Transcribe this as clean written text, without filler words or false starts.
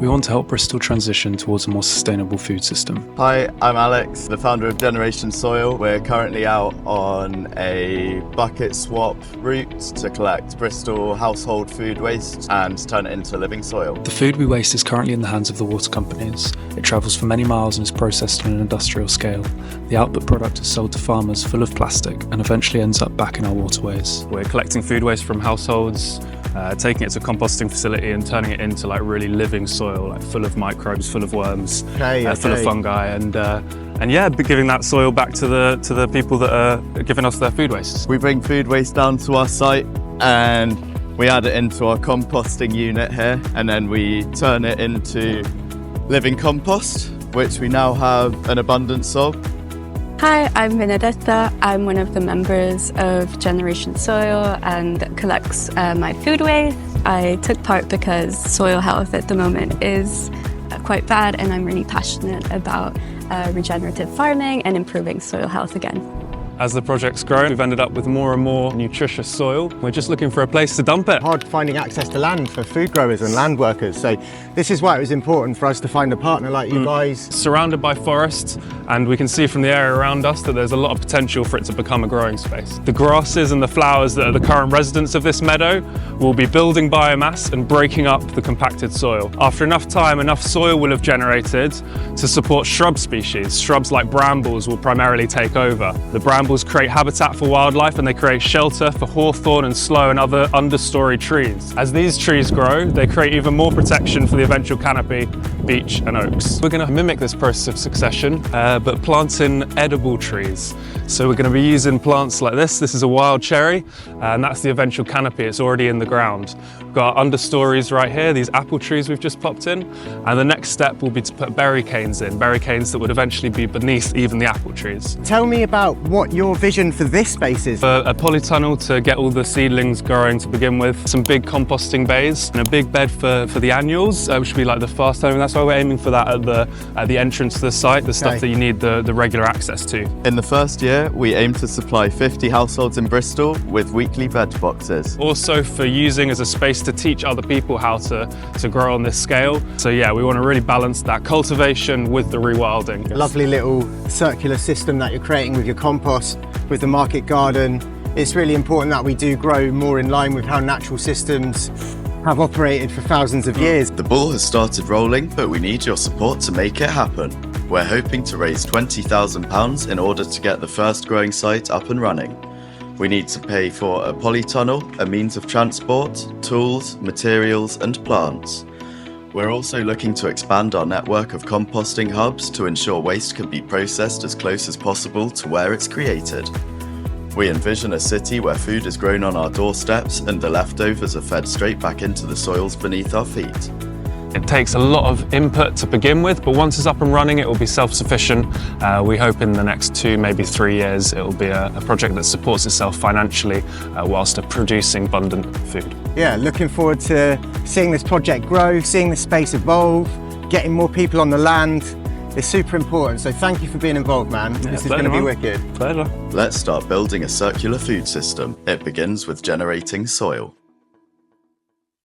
We want to help Bristol transition towards a more sustainable food system. Hi, I'm Alex, the founder of Generation Soil. We're currently out on a bucket swap route to collect Bristol household food waste and turn it into living soil. The food we waste is currently in the hands of the water companies. It travels for many miles and is processed on an industrial scale. The output product is sold to farmers full of plastic and eventually ends up back in our waterways. We're collecting food waste from households, taking it to a composting facility and turning it into like really living soil, like full of microbes, full of worms, full of fungi, and yeah, giving that soil back to the people that are giving us their food waste. We bring food waste down to our site and we add it into our composting unit here, and then we turn it into living compost, which we now have an abundance of. Hi, I'm Benedetta. I'm one of the members of Generation Soil and collects my food waste. I took part because soil health at the moment is quite bad, and I'm really passionate about regenerative farming and improving soil health again. As the project's grown, we've ended up with more and more nutritious soil. We're just looking for a place to dump it. Hard finding access to land for food growers and land workers. So this is why it was important for us to find a partner like you guys. Surrounded by forests, and we can see from the area around us that there's a lot of potential for it to become a growing space. The grasses and the flowers that are the current residents of this meadow will be building biomass and breaking up the compacted soil. After enough time, enough soil will have generated to support shrub species. Shrubs like brambles will primarily take over. The brambles create habitat for wildlife, and they create shelter for hawthorn and sloe and other understory trees. As these trees grow, they create even more protection for the eventual canopy, beech and oaks. We're going to mimic this process of succession, but planting edible trees. So we're going to be using plants like this. This is a wild cherry, and that's the eventual canopy. It's already in the ground. We've got understories right here, these apple trees we've just popped in, and the next step will be to put berry canes in, berry canes that would eventually be beneath even the apple trees. Tell me about what your vision for this space is. A polytunnel to get all the seedlings growing to begin with, some big composting bays, and a big bed for the annuals, which would be like the fast home. That's why we're aiming for that at the entrance to the site, the stuff that you need the regular access to. In the first year, we aim to supply 50 households in Bristol with weekly veg boxes. Also for using as a space to teach other people how to grow on this scale. So yeah, we want to really balance that cultivation with the rewilding. Lovely little circular system that you're creating with your compost, with the market garden. It's really important that we do grow more in line with how natural systems have operated for thousands of years. The ball has started rolling, but we need your support to make it happen. We're hoping to raise £20,000 in order to get the first growing site up and running. We need to pay for a polytunnel, a means of transport, tools, materials and plants. We're also looking to expand our network of composting hubs to ensure waste can be processed as close as possible to where it's created. We envision a city where food is grown on our doorsteps and the leftovers are fed straight back into the soils beneath our feet. It takes a lot of input to begin with, but once it's up and running, it will be self-sufficient. We hope in the next 2, maybe 3 years, it will be a project that supports itself financially whilst producing abundant food. Yeah, looking forward to seeing this project grow, seeing the space evolve, getting more people on the land. It's super important, so thank you for being involved, man. This is going to be wicked. Pleasure. Let's start building a circular food system. It begins with generating soil.